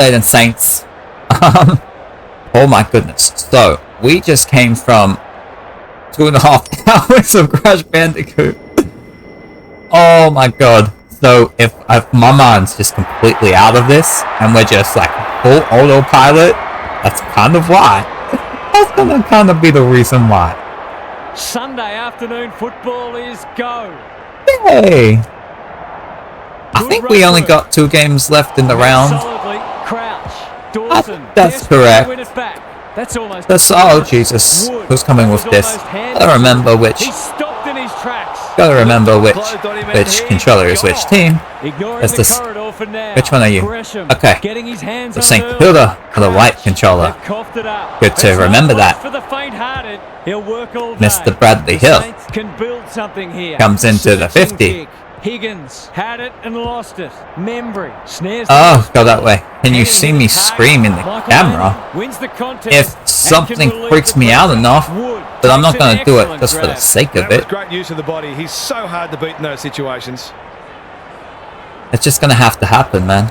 Adelaide and Saints. Oh my goodness. So, we just came from 2.5 hours of Crash Bandicoot. Oh my god. So, if my mind's just completely out of this, and we're just like full autopilot, that's kind of why. That's gonna kind of be the reason why. Sunday afternoon football is go. Yay! I think we only got 2 games left in the round. That's correct. Oh Jesus, who's coming with this? Gotta remember which controller is which team. That's this. Which one are you? Okay. So St Kilda for the white controller. Good to remember that. Mr. Bradley Hill comes into the 50. Higgins had it and lost it. Membry snares. Oh, go that way. Can you see me scream in the camera? If something freaks me out enough, but I'm not going to do it just for the sake of it. Great use of the body. He's so hard to beat in those situations. It's just going to have to happen, man.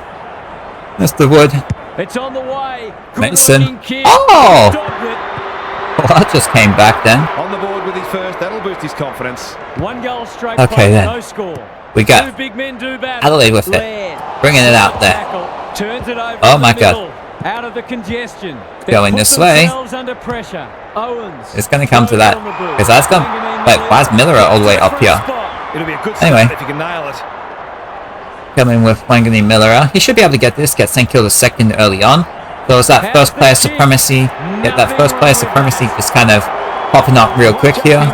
Mr. Wood. It's on the way. Mason. Oh! Well, that just came back then. On the board with his first. That'll boost his confidence. 1 goal straight. Okay then. No score. We got Adelaide with it, bringing it out there. Oh my god. Out of the congestion. Going this way. It's going to come to that. Because that's going to... Wait, why is Miller all the way up here? Anyway. If you can nail it. Coming with Wangani Miller. He should be able to get this. Get St Kilda second early on. So it's that first player supremacy. Get that first player supremacy just kind of popping up real quick here.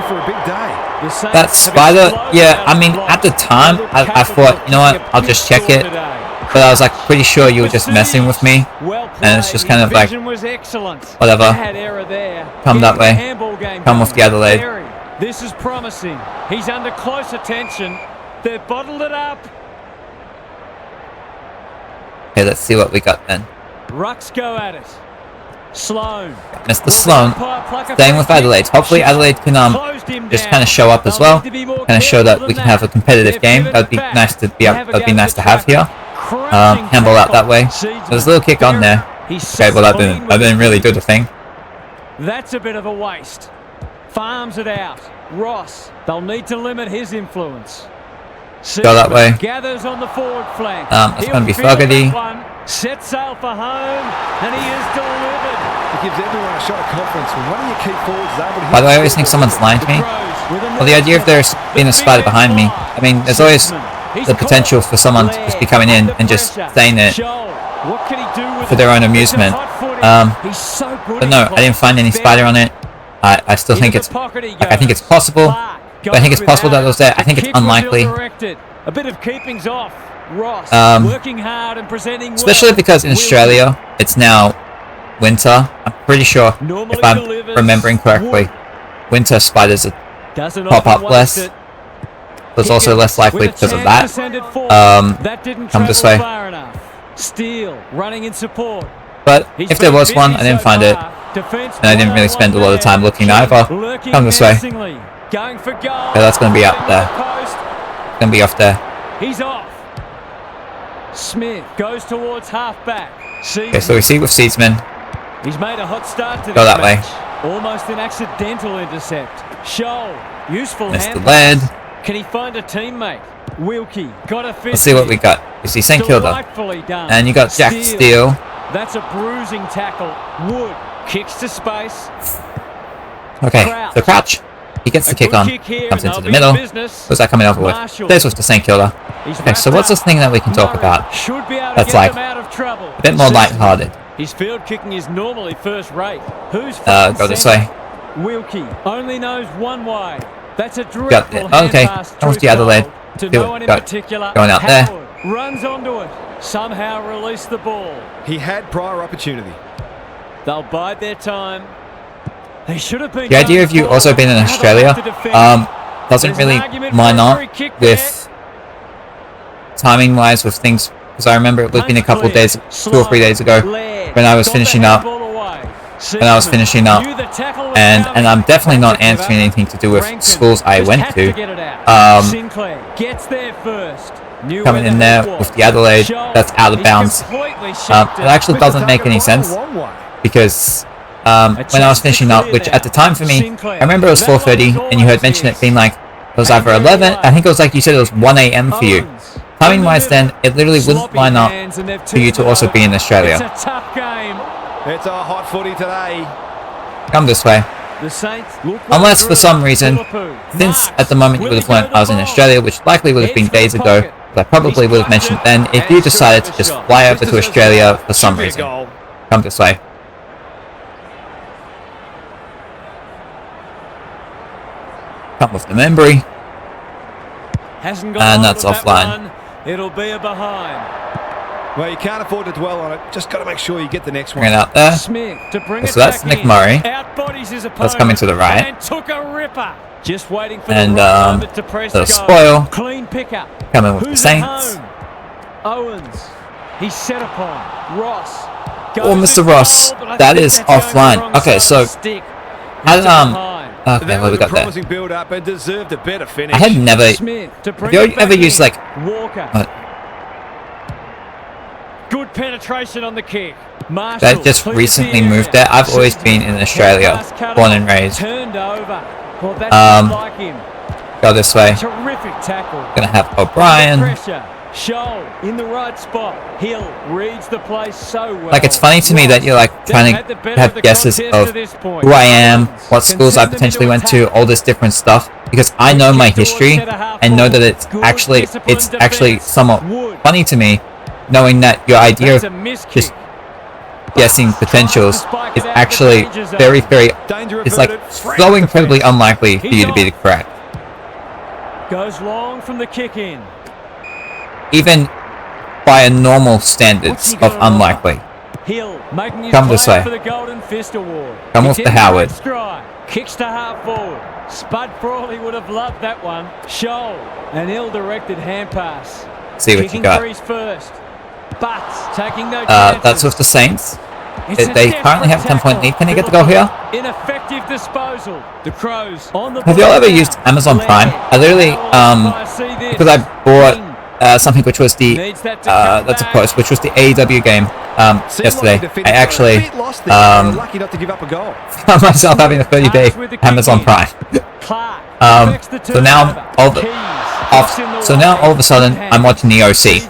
That spider, yeah, I mean, at the time, I thought, you know what, I'll just check it. But I was like pretty sure you were just messing with me. And it's just kind of like, whatever. Come that way. Come with the Adelaide. This is promising. He's under close attention. They've bottled it up. Okay, let's see what we got then. Rucks go at it. Sloan. Mr. Sloan. Staying with Adelaide. Hopefully Adelaide can just kind of show up as well. Kind of show that we can have a competitive game. That'd be nice to have here. Handball out that way. There's a little kick on there. Okay, well that didn't really do the thing. That's a bit of a waste. Farms it out. Ross. They'll need to limit his influence. Go that way. Gathers on the forward flank. It's going to be Fogarty. Set sail for home, and he is delivered. It gives everyone a shot of confidence when one of your key forwards is able to hit. By the way, I always think someone's lying to me. Well, the idea of there's being a spider behind me, I mean, there's always the potential for someone to just be coming in and just saying it for their own amusement. But no, I didn't find any spider on it. I still think it's, I think it's possible. But I think it's possible that it was there. I think it's unlikely. A bit of keepings off. Ross working hard and presenting well. Especially because in Australia it's now winter. I'm pretty sure, if I'm remembering correctly, winter spiders pop up less. There's also less likely because of that. Come this way. Steele running in support. But if there was one, I didn't find it, and I didn't really spend a lot of time looking either. Come this way. Okay, that's going to be up there. It's going to be off there. He's off. Smith goes towards half-back. Okay, so we see with Seedsman. He's made a hot start to go that way. Almost an accidental intercept. Shoal, useful Mr. Laird. Can he find a teammate? Wilkie got a fit. Let's see what we got. You see St Kilda. And you got Jack Steele. That's a bruising tackle. Wood kicks to space. Okay, so Crouch. He gets the kick on, comes into the middle. What's that coming over with? Stays with the St Kilda. Okay, so what's this thing that we can talk about? That's like a bit more light-hearted. His field kicking is normally first rate. Who's go this way. Wilkie only knows one way. That's a got it. Okay, that was the Adelaide. Going out there. Runs onto it. Somehow release the ball. He had prior opportunity. They'll bide their time. They should have been. The idea of you also being in Australia doesn't really line up with timing-wise with things, because I remember it was been a couple of days, 2 or 3 days ago, when I was finishing up. And I'm definitely not answering anything to do with schools I went to. Sinclair gets there first. coming in there with the Adelaide. That's out of bounds. It actually doesn't make any sense because when I was finishing up, which at the time for me, I remember it was 4:30, and you heard mention it being like it was either 11. I think it was like you said it was 1 a.m. for you. Timing wise, then it literally wouldn't line up for you to also be in Australia. It's a tough game. It's a hot footy today. Come this way. The Saints Unless for some reason, since at the moment you would have learned I was in Australia, which likely would have been days ago, but I probably would have mentioned then, if you decided to just fly over to Australia for some reason. Come this way. Come with the memory. And that's offline. It'll be a behind. Well, you can't afford to dwell on it. Just got to make sure you get the next one. Bring it out there. Smith to bring So that's Nick Murray. That's coming to the right. And took a ripper. Just waiting for And the right moment to press the goal. spoil. Clean pickup. Coming with the Who's Saints. at home? Owens. He's set upon. Ross. Oh, Mr. Ross. That is offline. Okay, so okay, what we got there? Promising build up and deserved a better finish. I had never. Smith to bring Have you it back ever in. used like Walker. what? Good penetration on the kick. Marshall, That just clears recently the moved area. there. I've always been in Australia, born and raised. Turned over. Well, that's not like him. Go this way. Terrific tackle. Gonna have O'Brien. Pressure. Shoal in the right spot. Hill reads the place so well. Like, it's funny to me that you're like trying to have guesses of who I am, what schools I potentially went to, all this different stuff, because I know my history and know that it's actually somewhat funny to me, knowing that your idea of just guessing potentials is actually very, it's like so incredibly unlikely for you to be the correct. Goes long from the kick in. Even by a normal standards of unlikely. Hill making his Come this play way. for the Golden Fist Award. Come He's with the in Howard. right stride. Kicks to half forward. Spud Frawley would have loved that one. Shoal, an ill-directed hand pass. See what Kicking you got. for his first. But taking no chances. That's with the Saints. It's a They currently have a desperate 10-point lead. tackle. Can they get the goal here? Ineffective disposal. The Crows on the Have y'all ball ever now. used Amazon Prime? I literally, See this. because I bought something which was the, Needs that to come that's a back. post, which was the AEW game yesterday. I actually lucky not to give up a goal. found myself having a 30-day Amazon Prime. Clark. So now all of a sudden I'm watching the OC.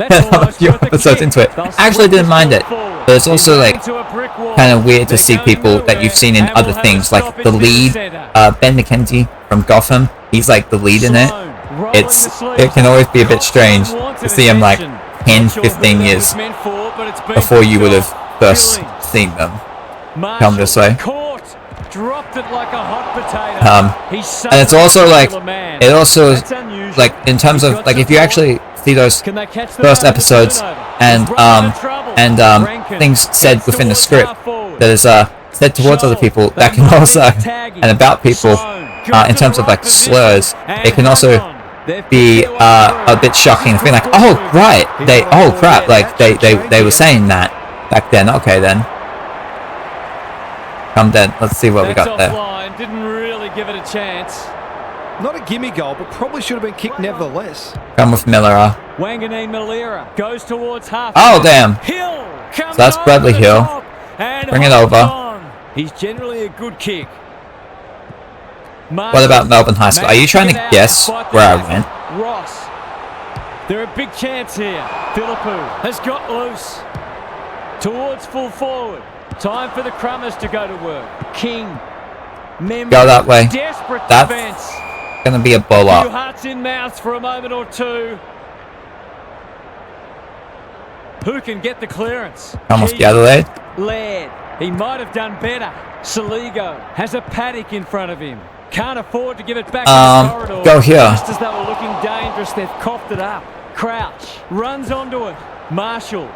I'm a few episodes into it. I actually didn't mind it, but it's also like kind of weird to see people that you've seen in other things, like the lead, Ben McKenzie from Gotham. He's like the lead in it. It can always be a bit strange to see him like 10, 15 years before you would have first seen them. Come this way. Dropped it like a hot potato. And it's also like, it also is like, in terms of like, if you actually see those first episodes and things said within the script that is said towards other people, that can also, and about people, in terms of like slurs, it can also be a bit shocking to be like, oh right, oh crap, like they were saying that back then. Okay then. Come then, let's see what we got there. Didn't really give it a chance. Not a gimme goal, but probably should have been kicked nevertheless. Come with Miller. Wanganeen Malira goes towards half. Oh damn! Hill. So that's Bradley Hill. Bring it over. He's generally a good kick. What about Melbourne High School? Are you trying to guess where I went? Ross. They're a big chance here. Philippou has got loose. Towards full forward. Time for the Crummers to go to work. King. Go that way. Desperate That's defense. gonna be a ball Few up. hearts in mouths for a moment or two. Who can get the clearance? Almost the Adelaide. Laird. He might have done better. Saligo has a paddock in front of him. Can't afford to give it back in the corridor. Go here. Just as they were looking dangerous, they've coughed it up. Crouch runs onto it. Marshall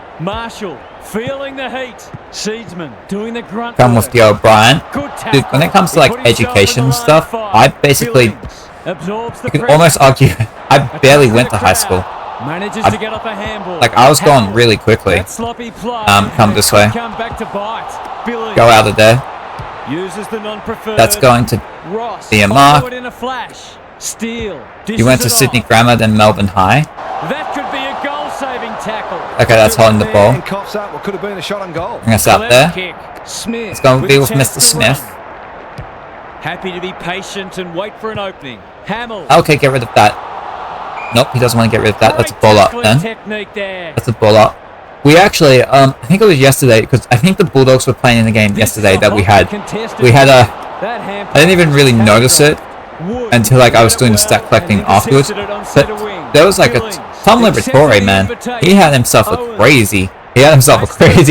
feeling the heat. Seedsman doing the grunt Come work. with the O'Brien. Good tackle. Dude, when it comes to like He put himself on education the line stuff, of fire. I basically, Billings absorbs the you could pressure. almost argue, I barely went to high school. Manages to get off a handball. Like, I was going really quickly. That sloppy play. Come this way. Come back to bite. Billings Go out of there. uses the non-preferred. That's going to Ross be a mark. in a flash. Steele. You went to dishes it Sydney off. Grammar, then Melbourne High. That could be a goal-saving tackle. Okay, that's holding the ball. And coughs up what could have been a shot on goal. Bring us out there. Kick. Smith. Let's go and be with a chance Mr. to Smith. run. Happy to be patient and wait for an opening. Hamill. Okay, get rid of that. Nope, he doesn't want to get rid of that. That's a ball up then. Technique there. That's a ball up. We actually, I think it was yesterday, because I think the Bulldogs were playing in the game yesterday that we had a, I didn't even really notice it until like I was doing the stat collecting afterwards. But there was like a Tom Liberatore, man. He had himself a crazy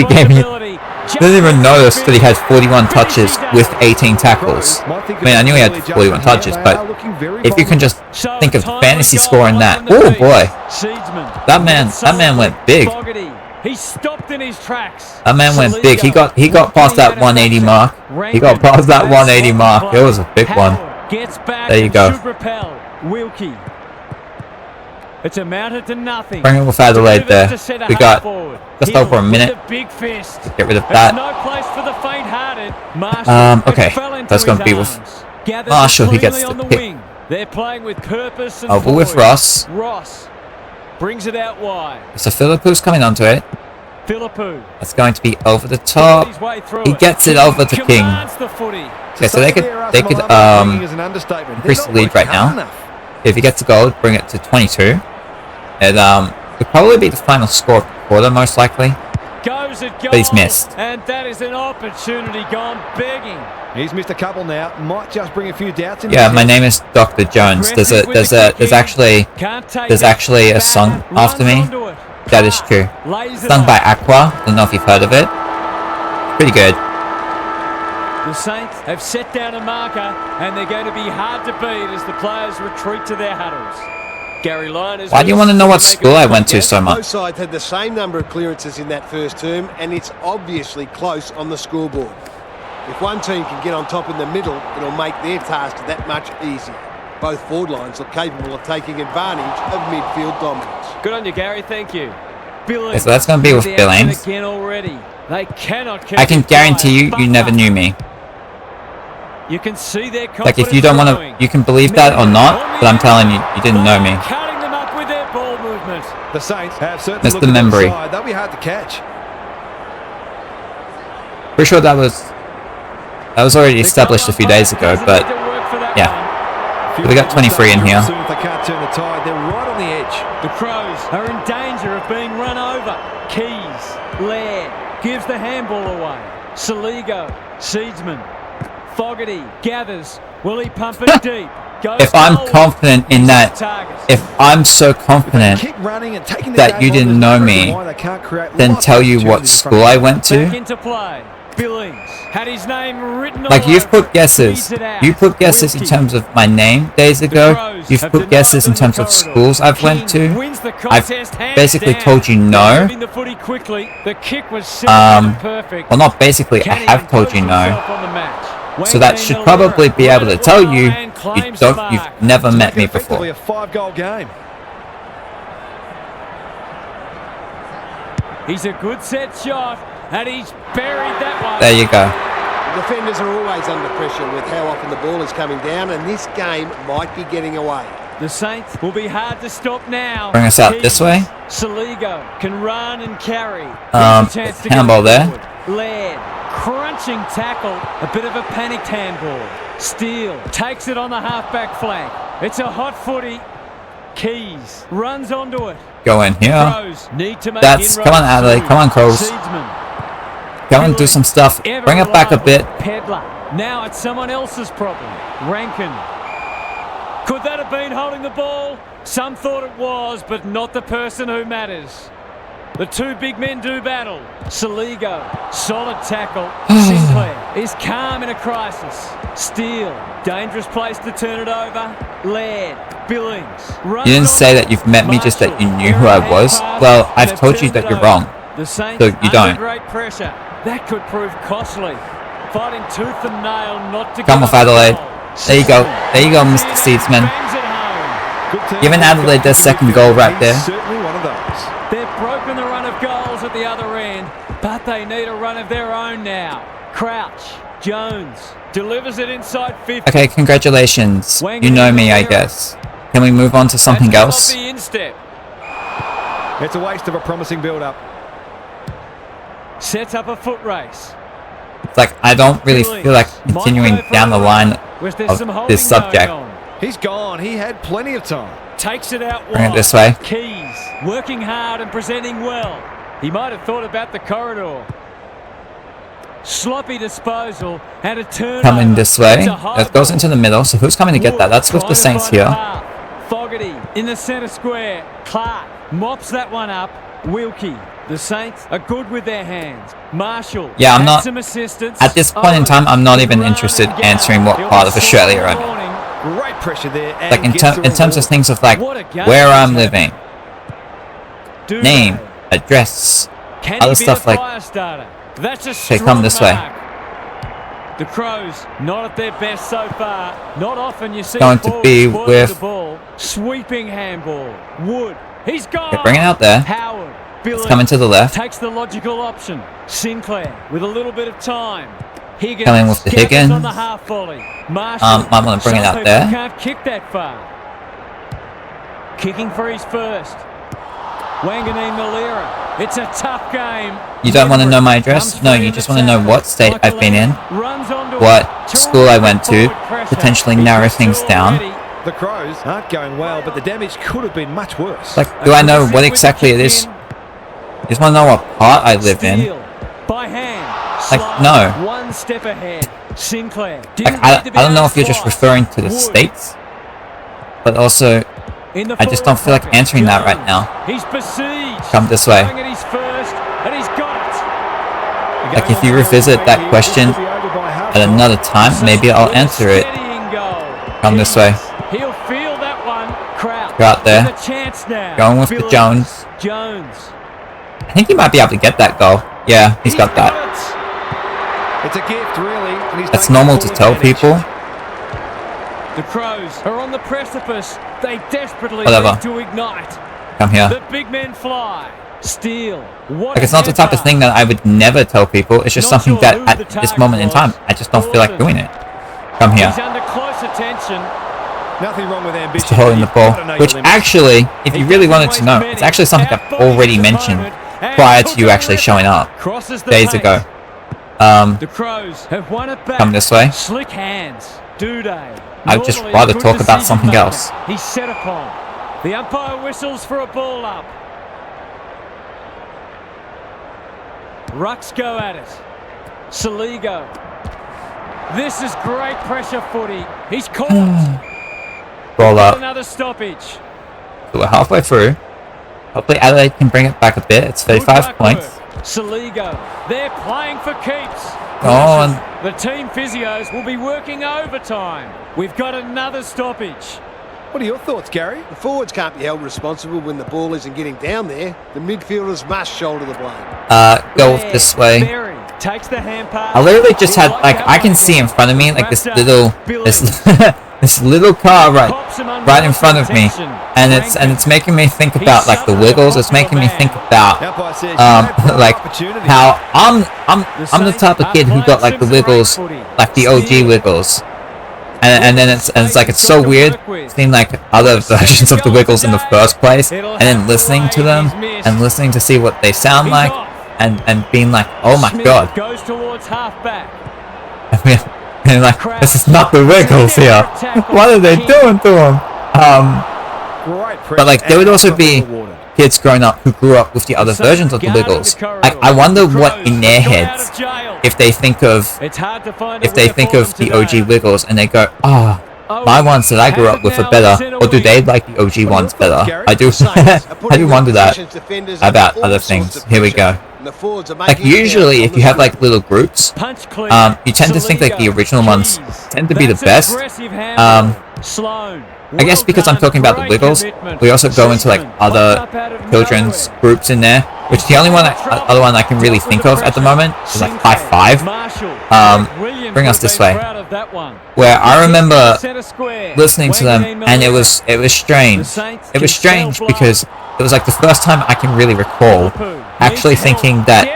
game. He didn't even notice that he had 41 touches with 18 tackles. I mean, I knew he had 41 touches, but if you can just think of the fantasy score in that, oh boy, that man went big. He stopped in his tracks. That man went big. He got past that 180 mark. He got past that 180 mark. It was a big one. There you go. Wilkie. It's amounted to nothing. Bring it with Adelaide there. We got just over a minute. Get rid of that. No place for the faint-hearted. Okay, that's going to be with Marshall. He gets the pick. They're playing with purpose and over with Ross. Ross brings it out wide. So Philippu's coming onto it. Philippu. That's going to be over the top. He gets it over to King. Okay, so they could increase the lead right now. If he gets a goal, bring it to 22. It would probably be the final score of the quarter, most likely. But he's missed. And that is an opportunity gone begging. He's missed a couple now. Might just bring a few doubts in. Yeah, my name is Dr. Jones. There's actually a song after me. That is true. Sung by Aqua. Don't know if you've heard of it. Pretty good. The Saints have set down a marker, and they're going to be hard to beat as the players retreat to their huddles. Gary Lyon. Why do you want to know what school I went to so much? Both sides had the same number of clearances in that first term, and it's obviously close on the scoreboard. If one team can get on top in the middle, it'll make their task that much easier. Both forward lines look capable of taking advantage of midfield dominance. Good on you, Gary. Thank you. Billings. Okay, so that's going to be with Billings. They cannot. I can guarantee you never knew me. You can see their like if you don't want to, you can believe that or not, but I'm telling you, you didn't know me. Cutting them up with their ball movement. The Saints have certainly Mr. Membry. That'll be hard to catch. Pretty sure that was already established a few days ago, but yeah. We got 23 in here. If they can't turn the tide, they're right on the edge. The Crows are in danger of being run over. Keys, Laird gives the handball away. Saligo, Seedsman. Fogarty gathers. Will he pump it deep? If I'm confident in that, if I'm so confident that you didn't know me, then tell you what school I went to. Billings had his name written like you've put guesses. You put guesses in terms of my name days ago. You've put guesses in terms of schools I've went to. I've basically told you no. Well, not basically. I have told you no. So that should probably be able to tell you you've never met me before. A 5-goal game. He's a good set shot, and he's buried that one. There you go. Defenders are always under pressure with how often the ball is coming down, and this game might be getting away. The Saints will be hard to stop now. Bring us out this way. Saligo can run and carry. Handball there. Laird, crunching tackle, a bit of a panicked handball. Steele takes it on the half-back flank. It's a hot footy. Keys runs onto it. Go in here. That's come on, Adelaide. Come on, Crows. Go and do some stuff. Bring it back a bit. Pedler. Now it's someone else's problem. Rankin. Could that have been holding the ball? Some thought it was, but not the person who matters. The two big men do battle. Saligo, solid tackle. Sinclair is calm in a crisis. Steele, dangerous place to turn it over. Laird, Billings. You didn't say that you've met me, just that you knew who I was. Well, I've told you that you're wrong. So you don't. Great pressure. That could prove costly. Fighting tooth and nail not to come with Adelaide. There you go. There you go, Mr. Seedsman. Giving Adelaide their second goal right there. Certainly one of those. They've broken the run of goals at the other end, but they need a run of their own now. Crouch, Jones, delivers it inside 50. Okay, congratulations. You know me, I guess. Can we move on to something else? It's a waste of a promising build-up. Sets up a foot race. It's like I don't really feel like continuing down the line of this subject. He's gone. He had plenty of time. Takes it out wide. Bring it this way. Keys working hard and presenting well. He might have thought about the corridor. Sloppy disposal and a turnover. Coming this way. It goes into the middle. So who's coming to get that? That's with the Saints here. Fogarty in the centre square. Clark mops that one up. Wilkie. The Saints are good with their hands. Marshall. Yeah, I'm not. Some assistance. At this point in time, I'm not even interested in answering what part of Australia I'm in. Great pressure there. Like in terms of things of like where I'm living, name, address, other stuff like. Okay, come this way. The Crows not at their best so far. Not often you see Going to be with the ball. Sweeping handball. Wood. He's gone. Okay, bring it out there. Howard. It's coming to the left. Takes the logical option. Sinclair with a little bit of time. Higgins coming with the Higgins. On the half volley. Marshall. Might want to bring it out there. Can't kick that far. Kicking for his first. Wanganeen Malira. It's a tough game. You don't want to know my address? No, you just want to know what state I've been in, what school I went to, potentially narrow things down. The Crows aren't going well, but the damage could have been much worse. Like, do I know what exactly it is? You just want to know what part I live in? By hand. Like, no. One step ahead. Sinclair. Like, I don't know if you're just referring to the states, but also, I just don't feel like answering that right now. He's besieged. Come this way. Like, if you revisit that question at another time, maybe I'll answer it. Come this way. He'll feel that one. Go out there. Going with the Jones. I think he might be able to get that goal. Yeah, he's got that. It's a gift, really. That's normal to tell people. The Crows are on the precipice. They desperately Whatever. need to ignite. Come here. The big men fly. Steal. Like, it's not the type of thing that I would never tell people. It's just something that at this moment in time, I just don't feel like doing it. Come here. He's under close attention. Nothing wrong with ambition. Just holding the ball. Which actually, if you really wanted to know, it's actually something I've already mentioned prior to you actually showing up days ago. The Crows have won it back. Come this way. Slick hands. Day. I'd just rather talk about something else. He's set upon. The umpire whistles for a ball up. Rucks go at it. Saligo. This is great pressure footy. He's caught. Roll up. Another stoppage. So we're halfway through. Hopefully Adelaide can bring it back a bit. It's 35 points. Saligo. They're playing for keeps. Go on. The team physios will be working overtime. We've got another stoppage. What are your thoughts, Gary? The forwards can't be held responsible when the ball isn't getting down there. The midfielders must shoulder the blame. Go this way. Berry takes the hand pass. I literally just had, like, I can see in front of me, like, this little car right in front of me, and it's making me think about, like, the Wiggles. It's making me think about like how I'm the type of kid who got, like, the Wiggles, like the OG Wiggles, and then it's like, it's so weird seeing, like, other versions of the Wiggles in the first place, and then listening to them and listening to see what they sound like, and being like, oh my god. Goes towards halfback. And like, this is not the Wiggles here. What are they doing to him? But like, there would also be kids growing up who grew up with the other versions of the Wiggles. Like, I wonder what in their heads, if they think of the OG Wiggles and they go, oh, my ones that I grew up with are better, or do they like the OG ones better? I do wonder that about other things. Here we go. Like, usually if you have, like, little groups, you tend to think, like, the original ones tend to be the best. I guess because I'm talking about the Wiggles, we also go into, like, other children's groups in there, which the only other one I can really think of at the moment is, like, High Five. Bring us this way. Where I remember listening to them, and it was strange. It was strange because it was, like, the first time I can really recall actually thinking that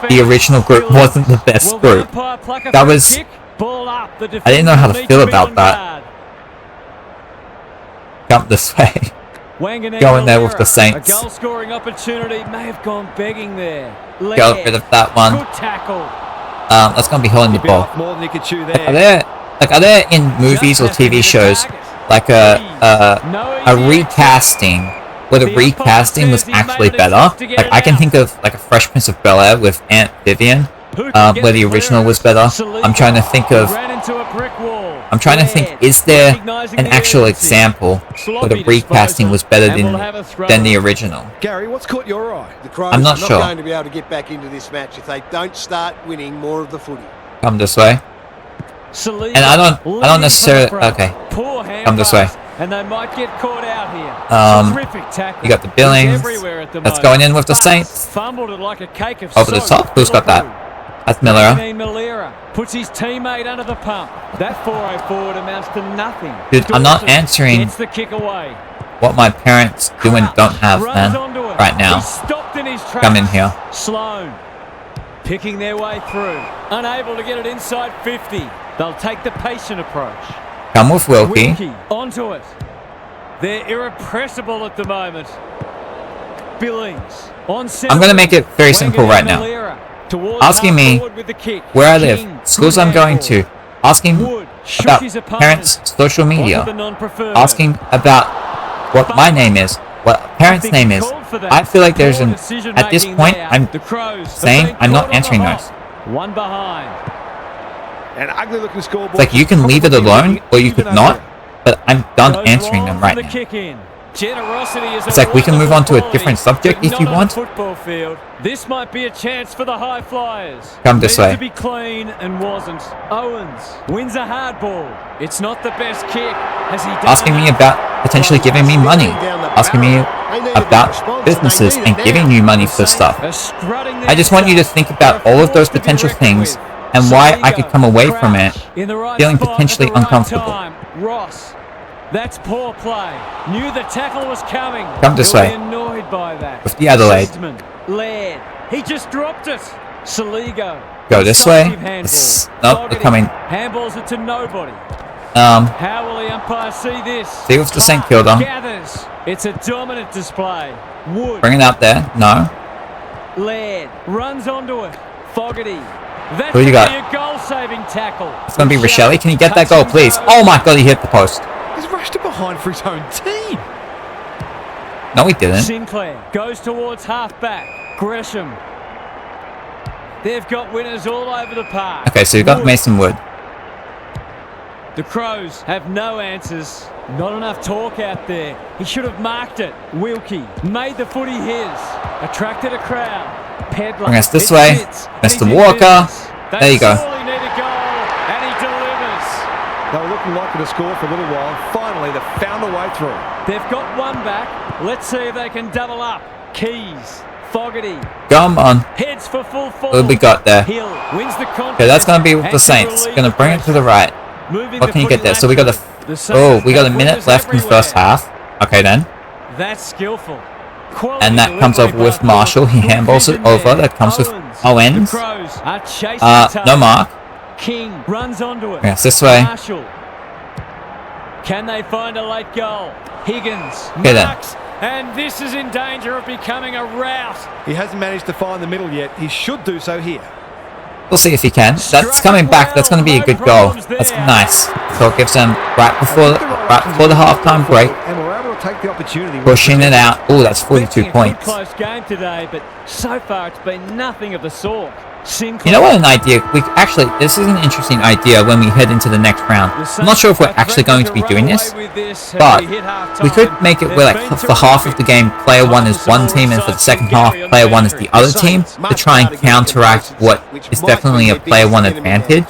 the original group wasn't the best group. That was... I didn't know how to feel about that. Jump this way. Going there with the Saints. A goal-scoring opportunity may have gone begging there. Got rid of that one. Good tackle. That's going to be holding the ball. More than you could chew Are there. there in movies or TV shows like a recasting where the recasting was actually better? Like I can think of like a Fresh Prince of Bel-Air with Aunt Vivian, where the original was better. I'm trying to think, is there an actual example where the recasting was better than the original? Gary, what's caught your eye? The Crows I'm not are sure. not going to be able to get back into this match if they don't start winning more of the footy. Come this way. And I don't necessarily. Okay. Come this way. And they might get caught out here. Terrific tackle. You got the Billings. That's going in with the Saints. Fumbled it like a cake of Over the soap. top. Who's got that? That's Miller. Malera puts his teammate under the pump. That 4-0 forward amounts to nothing. Dude, I'm not answering Gets the kick away. what my parents do and don't have, man. Right now. He stopped in his tracks. Come in here. Sloan picking their way through. Unable to get it inside 50. They'll take the patient approach. Come with Wilkie. Onto it. They're irrepressible at the moment. Billings on center. I'm going to make it very simple right now. Asking me where I live, schools I'm going to, asking about parents' social media, asking about what my name is, what a parent's name is. I feel like there's at this point, I'm saying I'm not answering those. One behind. An ugly looking scoreboard. It's like you can leave it alone or you could not, but I'm done answering them right now. It's like we can move on to a different subject if you want. This might be a chance for the high flyers. Come this way. To be clean and wasn't. Owens wins a hard ball. It's not the best kick. Has he done asking me about potentially giving me money, asking me about businesses and giving you money for stuff. I just want you to think about all of those potential things and why I could come away from it feeling potentially uncomfortable. Ross. That's poor play. Knew the tackle was coming. Come this way. Annoyed by that. With the Adelaide. Laird. He just dropped it. Saligo. Go this way. Nope, they're coming. Handballs it to nobody. How will the umpire see this? See with the St Kilda. Gathers. It's a dominant display. Wood. Bring it out there. No. Laird runs onto it. Fogarty. That's Who you got? a goal-saving tackle. It's going to be Rochelle. Can you get that goal, please? Oh my God, he hit the post. He's rushed it behind for his own team. No, he didn't. Sinclair goes towards half-back. Gresham. They've got winners all over the park. Okay, so you got Mason Wood. The Crows have no answers. Not enough talk out there. He should have marked it. Wilkie made the footy his. Attracted a crowd. Pedler. Bring us this way. Mr. Walker. There you go. Need a goal, and he delivers. They were looking likely to score for a little while. Finally, they've found a way through. They've got one back. Let's see if they can double up. Keys. Fogarty. Come on. Heads for full forward. What have we got there? Hill wins the contest. Okay, that's going to be with the Saints. Going to bring it to the right. What can you get there? So we got we got a minute left in the first half. Okay then. That's skillful. And that comes over with Marshall. He handballs it over. That comes with Owens. No mark. King runs onto it. Yes, this way. Marshall. Can they find a late goal? Higgins. Okay then. And this is in danger of becoming a rout. He hasn't managed to find the middle yet. He should do so here. We'll see if he can. That's coming back. That's going to be a good goal. That's nice. So it gives them right before the halftime break. And we're able to take the opportunity. Pushing it out. Oh, that's 42 points. Close game today, but so far it's been nothing of the sort. You know what, an idea? This is an interesting idea when we head into the next round. I'm not sure if we're actually going to be doing this, but we could make it where, like, for half of the game, player one is one team, and for the second half, player one is the other team, to try and counteract what is definitely a player one advantage.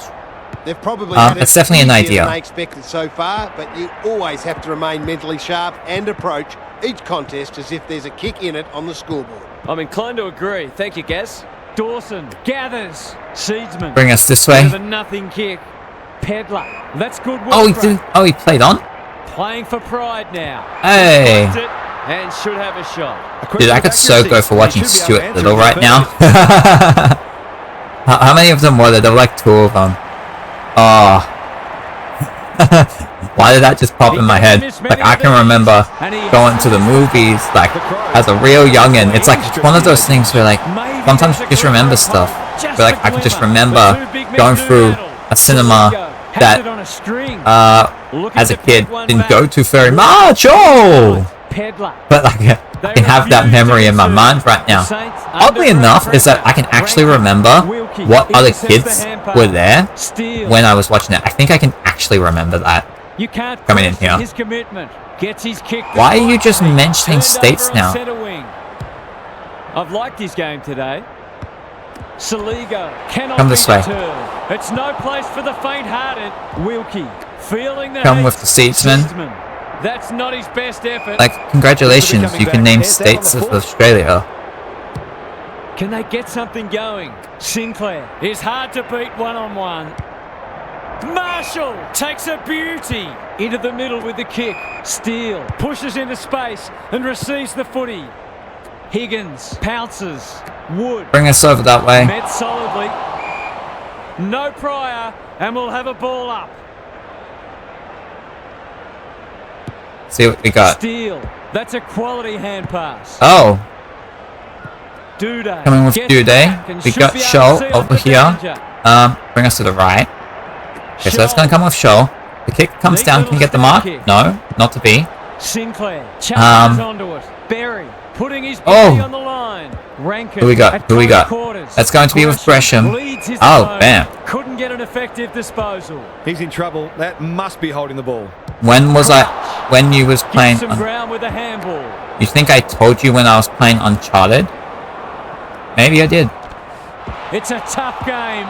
That's definitely an idea. They expected so far, but you always have to remain mentally sharp and approach each contest as if there's a kick in it on the scoreboard. I'm inclined to agree. Thank you, Gaz. Dawson gathers. Seedsman. Bring us this way. With a nothing kick. Pedler. That's good work. Oh, he didn't. Oh, he played on. Playing for pride now. Hey. And should have a shot. Dude, I could so go for watching Stuart Little right now. How many of them were there? There were like 2 of them. Oh. Why did that just pop in my head? Like, I can remember going to the movies, like, as a real youngin'. It's like, it's one of those things where, like, sometimes you just remember stuff. Where, like, I can just remember going through a cinema that, as a kid, didn't go to very much. Oh! But, like, I can have that memory in my mind right now. Oddly enough, is that I can actually remember what other kids were there when I was watching it. I think I can actually remember that. Coming in here. Why are you just mentioning states now? I've liked his game today. Saligo cannot come this way. It's no place for the faint-hearted. Wilkie feeling the come with the statesman. That's not his best effort. Like, congratulations, you can name states of Australia. Can they get something going? Sinclair is hard to beat one-on-one. Marshall takes a beauty into the middle with the kick. Steele pushes into space and receives the footy. Higgins pounces. Wood bring us over that way. met solidly. No prior, and we'll have a ball up. See what we got. Steele, that's a quality hand pass. Oh, Duday coming with gets Duday. back and We should got be able to Shoal seal over the here. danger. Bring us to the right. Okay, so that's gonna come with Shoal. The kick comes down. Can you get the mark? No, not to be. Sinclair challenges onto it. Berry putting his body on the line. Rankin. Who we got? Who we got? That's going to be with Gresham. Oh, bam. Couldn't get an effective disposal. He's in trouble. That must be holding the ball. When was I? When you was playing? Some ground with a handball. You think I told you when I was playing Uncharted? Maybe I did. It's a tough game.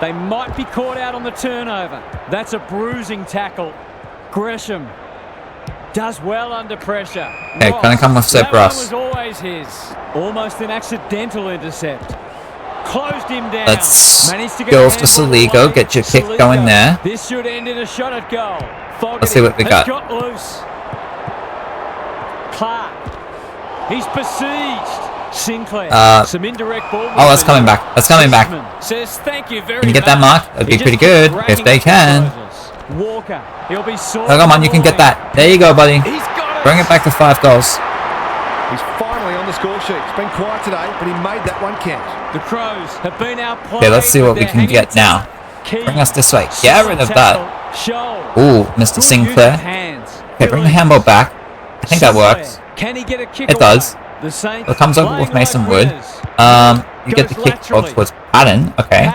They might be caught out on the turnover. That's a bruising tackle. Gresham does well under pressure. Okay, gonna come with Seb Ross. That one was always his. Almost an accidental intercept. Closed him down. Let's Managed to get go a off to handball Saligo. away. Get your kick Saligo. going there. This should end in a shot at goal. Let's see what we got. Got loose. Clark. He's besieged. Sinclair. Some indirect ball. Oh, that's coming back. That's coming back. Says thank you very much. Can you get that mark? That'd be pretty good if they can. Walker. He'll be sore. Oh, come on, you can get that. There you go, buddy. He's got it. Bring it back to 5 goals. He's finally on the score sheet. It's been quiet today, but he made that one count. The Crows have been outplayed. Okay, let's see what we can get now. Bring us this way. Get rid of that. Ooh, Mr. Sinclair. Okay, bring the handball back. I think that works. Can he get a kick? It does. The It comes over with Mason Wood. You get the kick over towards Patton. Okay.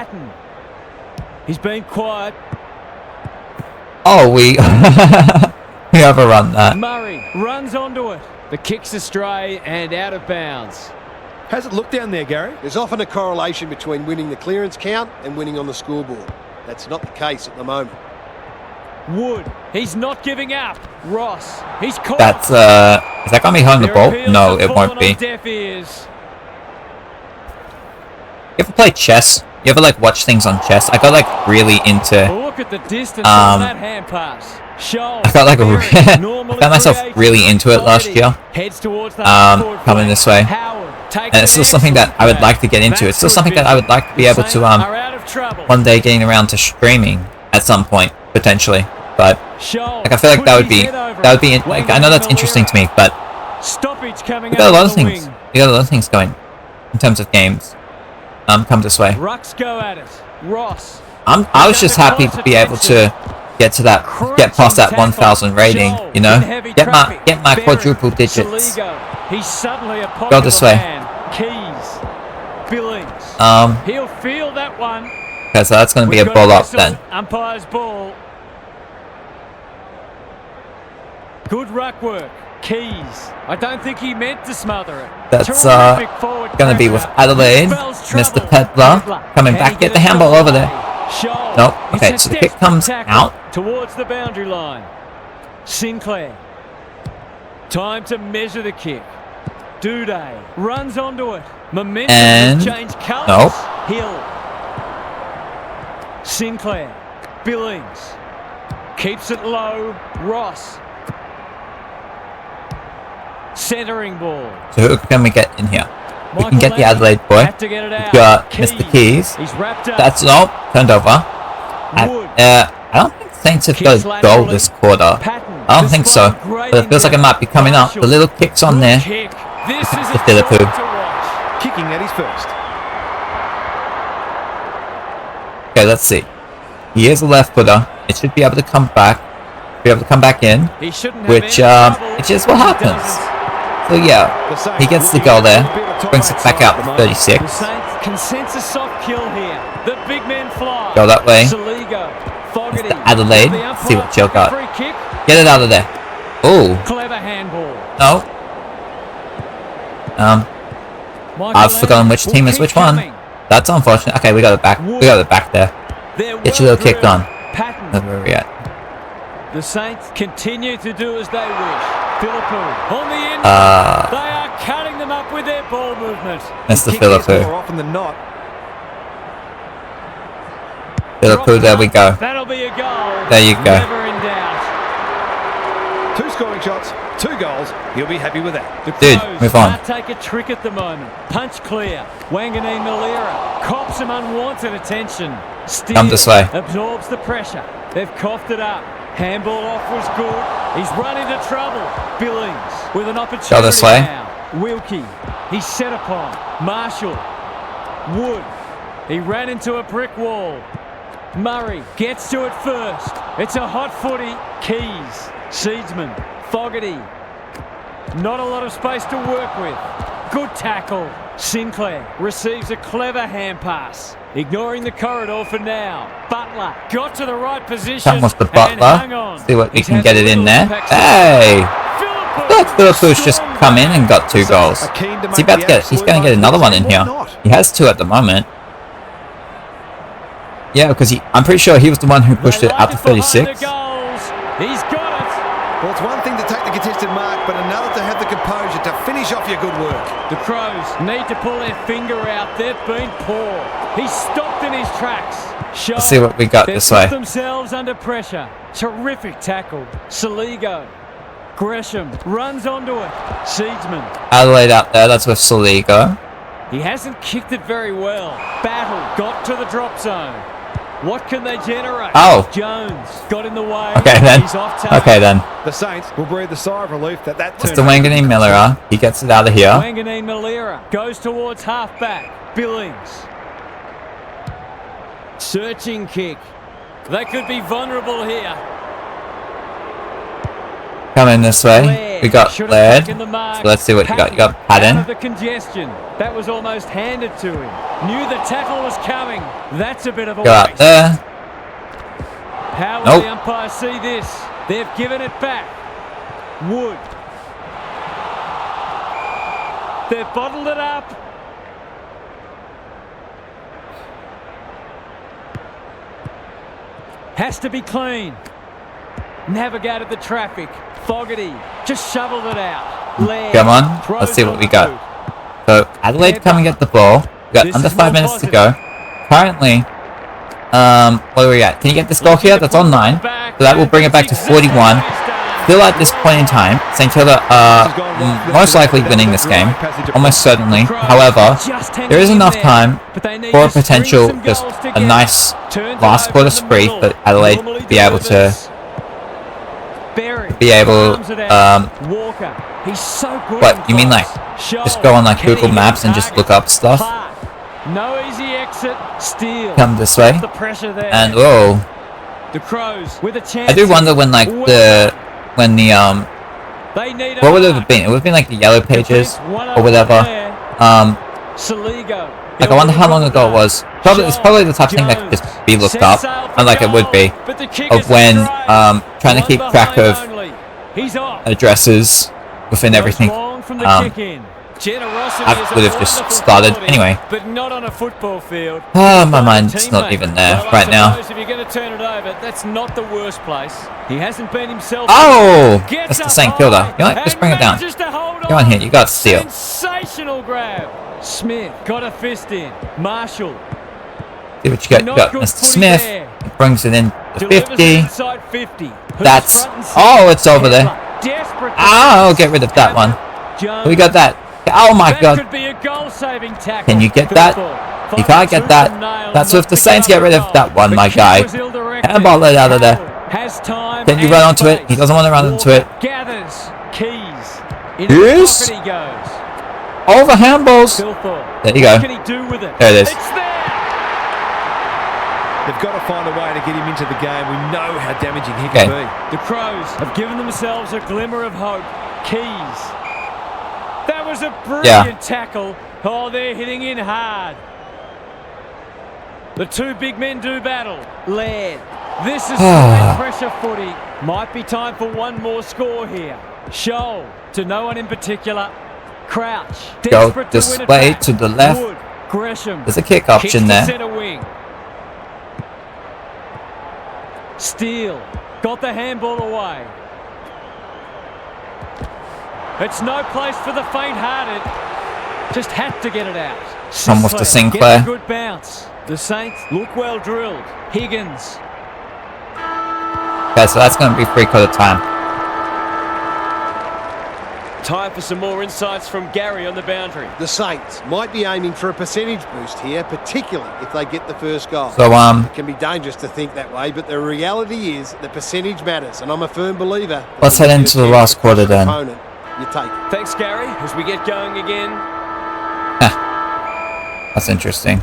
He's been quiet. Oh, we we overrun that. Murray runs onto it. The kick's astray and out of bounds. How's it look down there, Gary? There's often a correlation between winning the clearance count and winning on the scoreboard. That's not the case at the moment. Wood, he's not giving up. Ross, he's caught. That's is that gonna be holding the ball? No, it won't be. Deaf ears. You ever play chess? You ever like watch things on chess? I got like really into. Look at the distance on that hand pass. I got like I found myself really into it last year. Heads towards the coming this way, and it's still something that I would like to get into. It's still something that I would like to be able to one day getting around to streaming at some point potentially. But like I feel like that would be like I know that's interesting to me, but we got a lot of things. We got a lot of things going in terms of games. Come this way. Rucks go at it. Ross. I was just happy to be able to get past that 1,000 rating. You know, get my quadruple digits. Go this way. Keys. Billings. He'll feel that one. Okay, so that's going to be a ball up then. Umpire's ball. Good ruck work. Keys. I don't think he meant to smother it. That's going to be with Adelaide. Mr. Pedler coming back. Get the handball over there. Nope. Okay, so the kick comes out. Towards the boundary line. Sinclair. Time to measure the kick. Duday runs onto it. Momentum and change colours. Nope. Hill. Sinclair. Billings. Keeps it low. Ross. Centering ball. So who can we get in here? We can get the Adelaide boy. We've got Mr. Keys. That's turned over. I don't think Saints have got a goal this quarter. I don't think so, but it feels like it might be coming up. The little kick's on there. This is The Philippou. Kicking at his first. Okay, let's see. He is a left footer. It should be able to come back. In, which is what happens. So yeah, he gets the goal there, brings it back out to 36. Consensus soft kill here. The big men fly. Go that way. Fogarty. It's Adelaide. See what Jill got. Get it out of there. Oh. Clever handball. No. I've forgotten which team is which one. That's unfortunate. Okay, we got it back. We got it back there. Get your little kick on. That's where we're at. The Saints continue to do as they wish. Philippou on the end. They are cutting them up with their ball movement. Mr. Philippou. More often than not. Philippou, there we go. That'll be a goal. There you go. Never in doubt. 2 scoring shots, 2 goals. He'll be happy with that. The Dude, Crows move on. can't take a trick at the moment. Punch clear. Wanganeen Malera cops some unwanted attention. Steele Come this way. absorbs the pressure. They've coughed it up. Handball off was good. He's run into trouble. Billings with an opportunity Go this way. now. Wilkie. He's set upon. Marshall. Wood. He ran into a brick wall. Murray gets to it first. It's a hot footy. Keys. Seedsman. Fogarty. Not a lot of space to work with. Good tackle. Sinclair receives a clever hand pass. Ignoring the corridor for now. Butler got to the right position. Come with the and hung Butler. on. See what we He's can had get a it in little there. impact. Hey! Look, Philippou's just come in and got 2 goals. Is he about to get? He's going to get another one in here. He has 2 at the moment. Yeah, because I'm pretty sure he was the one who pushed it out to 36. He's got it. Well, it's one thing to take the contested mark, but another to have the composure to finish off your good work. The Crows need to pull their finger out. They've been poor. He's stopped in his tracks. Let's see what we got this way. They've put themselves under pressure. Terrific tackle. Saligo. Gresham runs onto it. Seedsman. Adelaide out there. That's with Saligo. He hasn't kicked it very well. Battle got to the drop zone. What can they generate? Oh. Jones got in the way. Okay then. He's off target. Okay then. The Saints will breathe a sigh of relief that It's the Wanganeen Millera. He gets it out of here. Wanganeen Malera goes towards half-back. Billings. Searching kick. They could be vulnerable here. Coming this way. Laird We got should have Laird. taken the mark. So let's see what you got. You got Out of Patton. the congestion. That was almost handed to him. Knew the tackle was coming. That's a bit of a Go out waste. there. How will Nope. the umpire see this? They've given it back. Wood. They've bottled it up. Has to be clean. Navigated the traffic. Fogarty just shoveled it out. Laird Come on. throws Let's see it what on we the got. boot. So Adelaide come and get the ball. We got This under is 5 more minutes to go. positive. Currently, what are we at? Can you get this goal here? That's on 9. So that will bring it back to 41. Still at this point in time, St Kilda are most likely winning this game, almost certainly. However, there is enough time for a potential, just a nice last quarter spree for Adelaide to be able to Walker. He's so good. what you mean, like just go on like Google Maps and just look up stuff? No easy exit. Steele. Come this way, The pressure there. and whoa, the Crows with a chance. I do wonder when like the They need what would it have been? It would have been like the yellow pages or whatever. Saligo. Like I wonder how long ago it was. Probably it's probably the type of thing that could just be looked up, unlike it would be of when trying to keep track of addresses within everything. I would have just started anyway. But not on a football field. My mind's not even there right now. If you're going to turn it over, that's not the worst place. He hasn't been himself. Oh, Gets that's the up St Kilda. You know what? Just and bring it down. manages to hold Go on here. You got Steele. Sensational grab. Smith got a fist in. Marshall. See what you got. You got Mr. Smith. He brings it in to 50. Inside 50. That's it's over there. I'll get rid of that one. We got that. Oh my God! Could be a goal-saving tackle. Can you get that? You can't get that. That's with the Saints. Get rid of that one, my guy. Handball it out of there. Has time. Can you and run onto it? space. He doesn't want to run into it. Gathers. Keys. Yes. He goes. Over handballs. Philthorpe. There you go. What can he do with it? There it is. It's there. They've got to find a way to get him into the game. We know how damaging he can be. The Crows have given themselves a glimmer of hope. Keys. That was a brilliant tackle. Oh, they're hitting in hard. The two big men do battle. Laird. This is high pressure footy. Might be time for one more score here. Shoal to no one in particular. Crouch. Go Desperate this to win it way back. to the left. Wood. Gresham. There's a kick option Kicks to there. centre wing. Steele. Got the handball away. It's no place for the faint-hearted. Just had to get it out. Almost to Gets Sinclair. a good bounce. The Saints look well drilled. Higgins. Okay, so that's going to be free-quarter time. Time for some more insights from Gary on the boundary. The Saints might be aiming for a percentage boost here, particularly if they get the first goal. So, It can be dangerous to think that way, but the reality is the percentage matters, and I'm a firm believer. let's head into the last quarter then. Opponent, you take it. Thanks, Gary. As we get going again. That's interesting.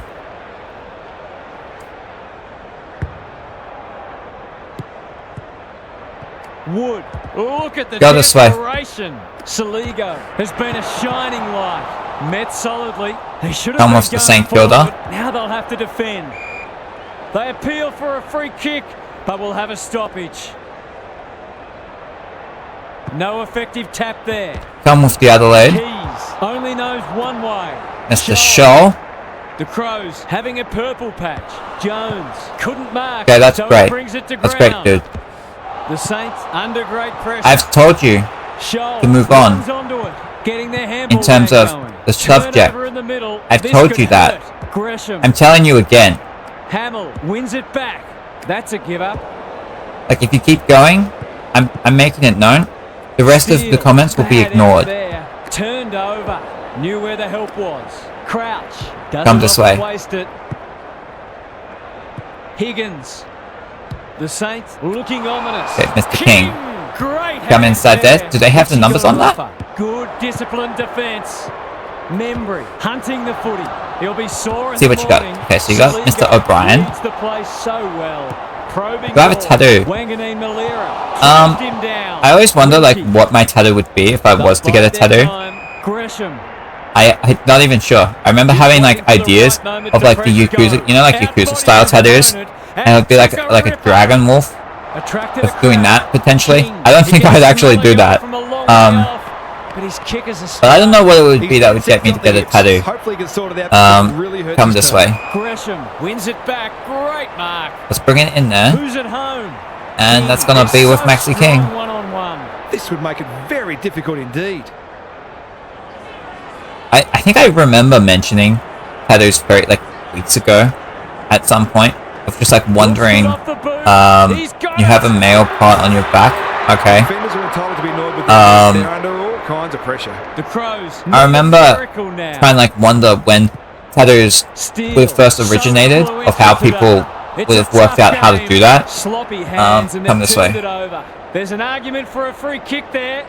Wood. Look at the Go this way. desperation. Saligo has been a shining light. Met solidly. They should have Almost been to going St Kilda. forward. Now they'll have to defend. They appeal for a free kick, but will have a stoppage. No effective tap there. Come with the Adelaide. Keys only knows one way. Mr. Shaw. The Crows having a purple patch. Jones couldn't mark. Okay, that's so great. He brings it to That's ground. great, dude. The Saints under great pressure. I've told you Scholes to move on. runs onto it, getting their handball in terms back of going. the subject. Turnover in the middle. I've This told could you that. hurt. Gresham. I'm telling you again. Hamill wins it back. That's a give up. Like, if you keep going, I'm making it known. The rest of the Steele, comments will be bad ignored. error there. Turned over. Knew where the help was. Crouch. Doesn't Come this often way. waste it. Higgins. The Saints looking ominous. Okay, Mr. King. Great Come hand inside there. Do they have the What's he numbers got on that? offer? Good disciplined defence. Membry hunting the footy. He'll be sore in See the what you got. morning. Okay, so you got Saligo Mr. O'Brien. reads the place so well. Probing Do I have a ball. tattoo? Wanganeen Malera him down. I always wonder, like, Rookie. what my tattoo would be if I was to get a tattoo. Gresham. I'm not even sure. I remember having, like, ideas of, like, the Yakuza, you know, like, Yakuza-style tattoos? And it would be, like a dragon wolf. Of doing that, potentially. I don't think I'd actually do that. But I don't know what it would be that would get me to get a tattoo. Hopefully he can sort it out. Really hurt Come his this toe. way. Gresham wins it back. Great mark. Let's bring it in there. Who's at home? And that's gonna be with Maxi King. One-on-one. This would make it very difficult indeed. I think I remember mentioning tattoos very, like, weeks ago at some point. Of just, like, wondering, you have a male part on your back. Okay. Defenders are entitled to be annoyed with this. They're under all kinds of pressure. The Crows. I remember trying to, like, wonder when tattoos would have first originated, of how people would have worked out how to do that. Sloppy hands and come they've this way. turned it over. There's an argument for a free kick there.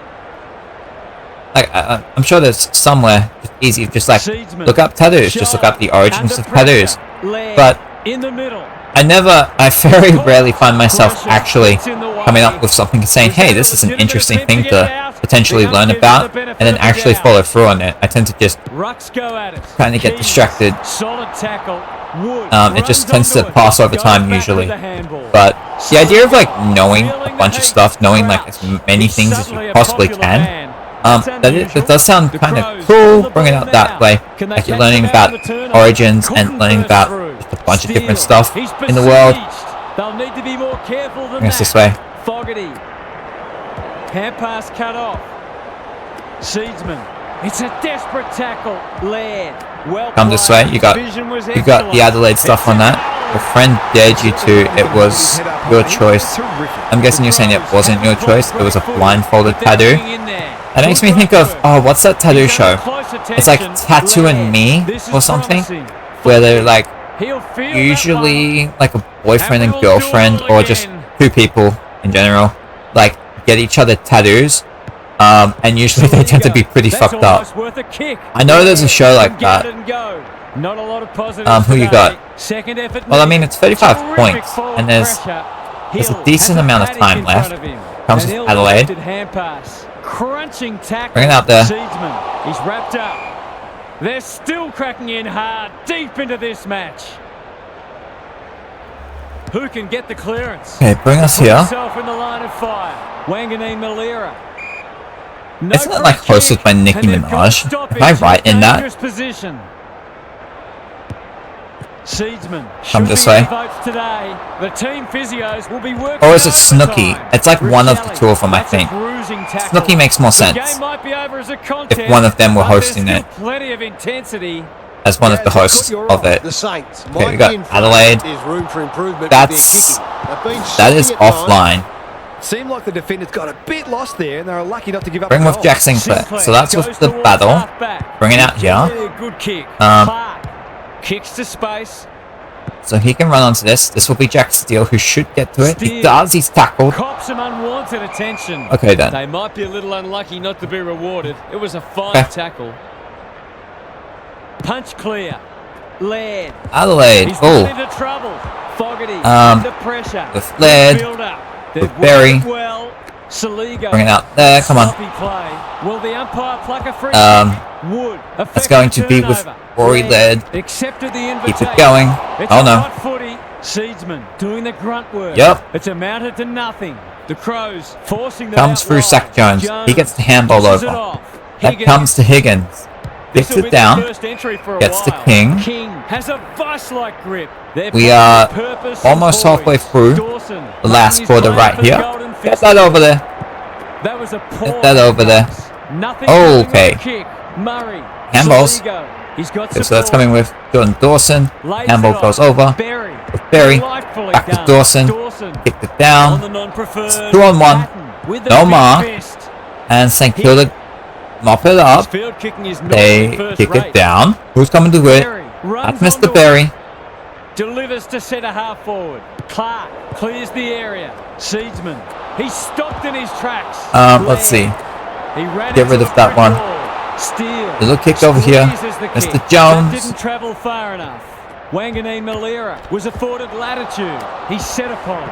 Like, I'm sure there's somewhere just easy, just like, Seedsman. look up tattoos, just look up the origins Under of tattoos. pressure. Laird But in the middle. I very rarely find myself actually coming up with something and saying, hey, this is an interesting thing to potentially learn about, and then actually follow through on it. I tend to just Rucks go at it. kind of get distracted. Solid tackle. Wood It just runs tends to onto it. pass over Goes time back usually. with the handball. But the idea of, like, knowing a bunch of stuff, knowing, like, as many things as you possibly can, that does sound kind of cool, bringing it out that way. Like, you're learning about origins and learning about just a bunch of different stuff in the world. They'll need to be more careful than Bring us that. this way. Fogarty. Hand pass cut off. Seedsman. It's a desperate tackle. Laird. Well Come this way. You got the Adelaide stuff on that. Your friend dared you to. It was your choice. I'm guessing you're saying it wasn't your choice. It was a blindfolded tattoo. That makes me think of, oh, what's that tattoo show? It's like Tattoo and Me or something, where they're like usually like a boyfriend and girlfriend, or just two people in general, like, get each other tattoos. And usually they tend to be pretty fucked up. I know there's a show like that. Not a lot of positives Who you got? Second effort. Well, I mean, it's 35 points, and there's a decent amount of time left. Comes with Adelaide. Crunching tackle. Bring it out there. Seedsman. He's wrapped up. They're still cracking in hard, deep into this match. Who can get the clearance? Okay, bring us here. Himself in the line of fire. Wangani Malira. No Isn't it like hosted by Nicki Minaj? Am I right in that? Position. Seedsman. Come this way. Today. The team physios will be working. Or is it Snooki? It's like one of the two of them, I think. Snooki makes more sense. If one of them were hosting it. Plenty of intensity. As one of the hosts of it. The Saints. Okay, we got Adelaide. That is offline. Seemed like the defenders got a bit lost there, and they were lucky not to give up. Bring with Jack Sinclair. So that's with the battle. Bring it out here. Good kick. Kicks to space. So he can run onto this. This will be Jack Steele, who should get to it. He does. He's tackled. Cops some unwanted attention. Okay then. They might be a little unlucky not to be rewarded. It was a fine tackle. Punch clear. Laird. Adelaide. He's Oh. into trouble. Fogarty under pressure. With Laird. With Berry. Well. Saligo. Bring it out there. Come on. Play. Will the umpire pluck a free Wood. That's going to be with Rory Laird. Accepted the invitation. Keep it going. Oh no. Seedsman doing the grunt work. Yep. It's amounted to nothing. The Crows forcing them Comes through Zach Jones. He gets the handball over. That comes to Higgins. Gets it down. Gets to King. King has a vice-like grip. We are almost halfway through the last quarter right here. Get that over there. That was a poor Get that over there. Nothing okay. Murray. Handballs. He's got Okay, so that's coming with Jordan Dawson. Handball goes over. With Berry. Back to Dawson. Kicked it down. It's 2-on-1. No mark. And St Kilda mop it up. They kick it down. Who's coming to it? That's Mr. Berry. Delivers to centre half forward. Clark clears the area. Seedsman. He's stopped in his tracks. Let's see. Get rid of that one. Steele. Little kick over here. Mr. Jones. Didn't travel far enough. Wangani Malira was afforded latitude. He's set upon.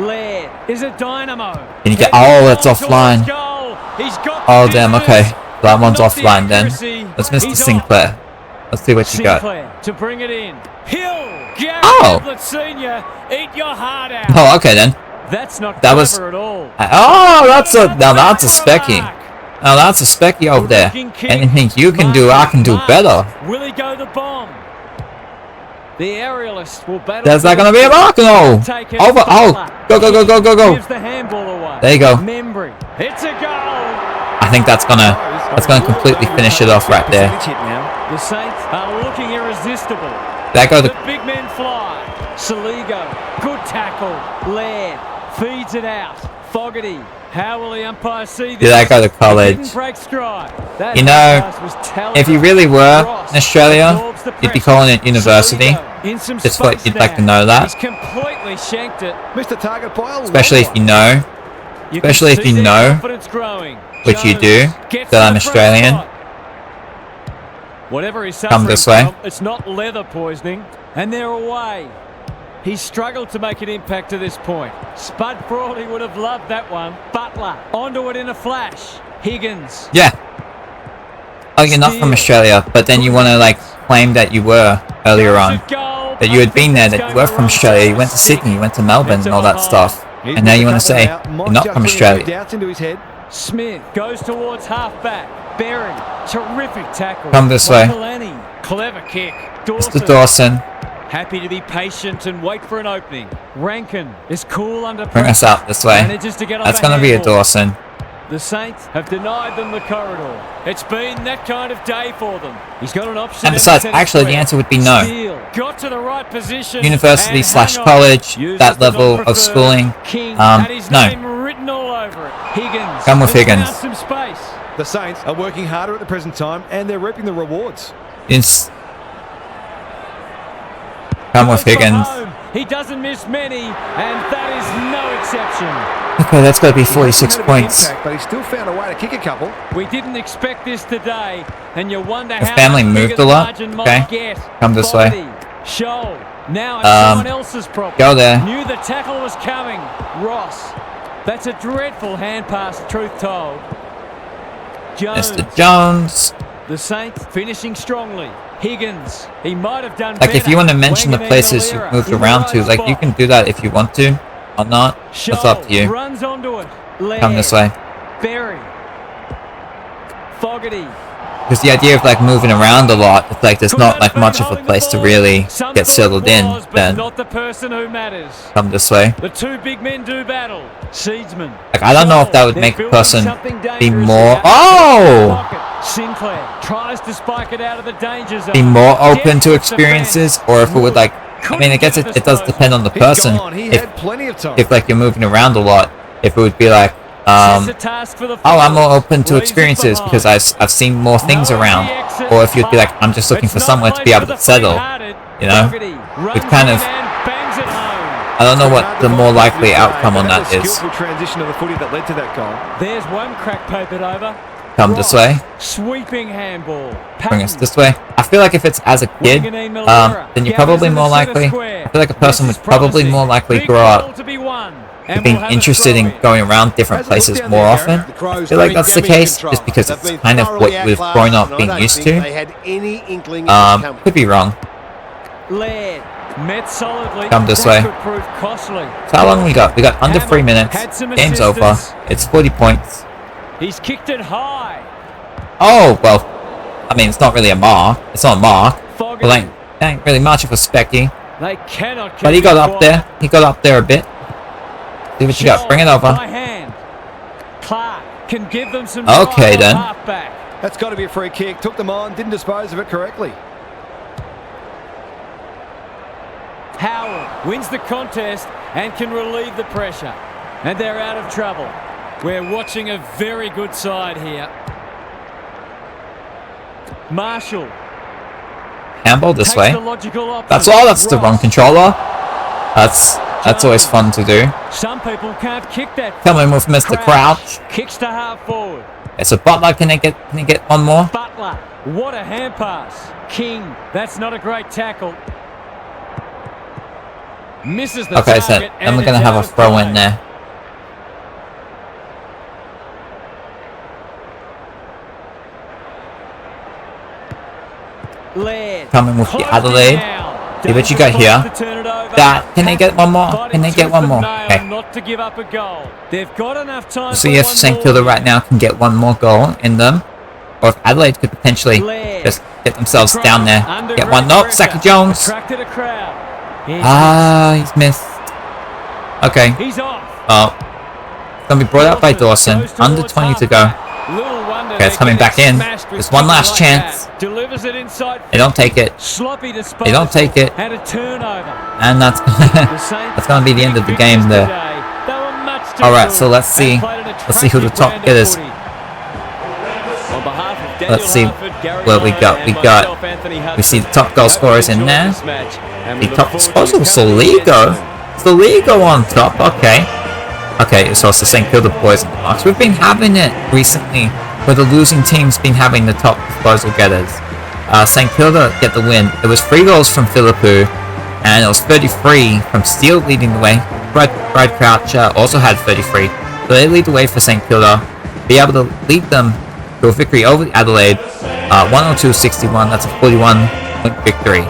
Laird is a dynamo. Can you get? Oh, that's offline. Oh damn. Okay, that one's offline then. That's Mr. Sinclair. Let's see what you got. To bring it in. Hill. Oh. Senior, eat your heart out. Oh, okay then. That's not that was. At all. Oh, that's a specky. Now that's a specky over there. Anything you can do, I can do better. Will he go the bomb? The aerialist will battle. There's not gonna be a mark. No. Over. Oh, go. Gives the handball away. There you go. Membry. It's a goal. I think that's gonna completely finish it off right there. The Saints are looking irresistible. There go the big men fly. Saligo. Good tackle. Laird feeds it out. Fogarty. How will the umpire see this? Did that go to college? You know, if you really were in Australia, you'd be calling it university. Just what you'd like to know that. Especially if you know. Especially if you know, which you do, that I'm Australian. Come this way. It's not leather poisoning, and they're away. He's struggled to make an impact to this point. Spud Frawley would have loved that one. Butler onto it in a flash. Higgins. Yeah. Oh, you're not from Australia, but then you want to like claim that you were earlier on. That you had been there, that you were from Australia, you went to Sydney, you went to Melbourne and all that stuff. And now you want to say you're not from Australia. Smith goes towards half-back. Berry. Terrific tackle. Come this way. Clever kick. Mr. Dawson. Happy to be patient and wait for an opening. Rankin is cool under pressure. Bring us out this way. That's going to be a Dawson. The Saints have denied them the corridor. It's been that kind of day for them. He's got an option. And besides, actually, the answer would be no. Got to the right position. University/college, that level of schooling. No. Written all over it. Higgins. Come with Higgins. Some space. The Saints are working harder at the present time, and they're reaping the rewards. Come with Higgins. He doesn't miss many, and that is no exception. Okay, that's got to be 46 He hasn't points. had an impact, but he still found a way to kick a couple. We didn't expect this today, and you wonder The how family much moved bigger a the lot. margin Okay, might get. come this way. Fogarty, Shoal. Now it's someone else's problem. Go there. Knew the tackle was coming. Ross. That's a dreadful hand pass, truth told. Jones. Mr. Jones. The Saints finishing strongly. Higgins. He might have done Like, better. if you want to mention the Wanganeen places Malera you've moved in the around right to, like, spot. you can do that if you want to, or not. That's up to you. Runs onto it. Come this way. Berry. Fogarty. Because the idea of, like, moving around a lot, it's like there's not, like, much of a place to really get settled in, then Not the person who matters. come this way. The two big men do battle. Seedsman. Like, I don't know if that would They're make a building person something be dangerous more... here. Oh! Pocket. Sinclair tries to spike it out of the danger zone. Be more open to Gets the experiences, defense. or if it would, like... I mean, I guess it does depend on the He's person. gone. He If, had plenty of time. if, like, you're moving around a lot, if it would be like, Sets a task for the oh, I'm more forwards. open to Leaves it experiences behind. because I've seen more things No around. easy exit. Or if you'd be like, I'm just looking It's for not somewhere to played be able for to the settle. free-hearted. You know? Fogarty With runs kind in of... and bangs it home. I don't know what the more likely outcome on that was a is. skillful transition of the footy that led to that goal. There's one crack papered over. Come this Ross, way. Sweeping handball. Bring us this way. I feel like if it's as a kid, Wanganeen Malera then you're gathers probably in the more centre likely... square. I feel like a person This would is probably promising. more likely Big grow goal up to be won. to And being we'll have a interested in throw-in. going around different Has a look places down more there, often. Gareth. The Crows I feel like doing that's the damage case, control. just because They've it's been kind of thoroughly what we've outclassed, grown up and I being don't used think to. They had any inkling it was coming. Could be wrong. Laird met solidly. Come this That way. could prove costly. So how long we got? We got under Hammer 3 minutes. had some Game's over. assistance. It's 40 points. He's kicked it high. Oh, well, I mean, it's not really a mark. It's not a mark. Fogarty. Well, ain't really much of a specky. They cannot keep But he got it up quiet. there. He got up there a bit. See what you got. Bring it over. By hand. Clark can give them some Okay, drive then. on halfback. That's got to be a free kick. Took them on, didn't dispose of it correctly. Howard wins the contest and can relieve the pressure. And they're out of trouble. We're watching a very good side here. Marshall Handball this takes way. the logical opposite. That's all. That's the wrong Ross. controller. That's always fun to do. Some people can't kick that. Come in with Mr. Crouch. Kicks to half forward. It's a Butler. Can he get one more? Butler. What a hand pass. King. That's not a great tackle. Misses the Okay, so target. then we're and gonna it's have a out of throw play. in there. Laird. Coming with the Closing Adelaide. now. See what you got Dangerous here. spot to turn it over. That. Can they get one more? But Can they it's get tooth one and more? nail Okay. Not to give up a goal. They've got enough time. We'll see for if one St more Kilda here. right now can get one more goal in them, or if Adelaide could potentially Laird. just get themselves Crows down there. under Get great one. Nope. pressure. Saki Jones. Attracted a crowd. He's missed. Okay. He's off. Oh. It's gonna be brought out by Dawson. Goes Under towards 20 to go. halfback. Little wonder Okay, it's they're coming back getting in. smashed with There's one kicking last like chance. that. Delivers it inside. They don't take it. Sloppy disposal. They don't take it. And a turnover. And that's The Saints that's gonna be the end of the game victors there. today. They were much too Alright, good so let's see. and played an Let's see who the attractive top brand of getters. footy. On behalf of Daniel Let's see Harford, Gary what we Lyon, got. and We got- myself, Anthony we Hudson, see the top goal hope scorers you in enjoyed there. this match, and we The look top forward to disposal. your company again Soligo. soon. Soligo on top. Okay. Okay, so it's the St Kilda boys in the box. We've been having it recently where the losing team's been having the top disposal getters. St Kilda get the win. It was 3 goals from Philippou, and it was 33 from Steele leading the way. Brad Crouch also had 33. So they lead the way for St Kilda. Be able to lead them to a victory over Adelaide. 102-61. That's a 41-point victory.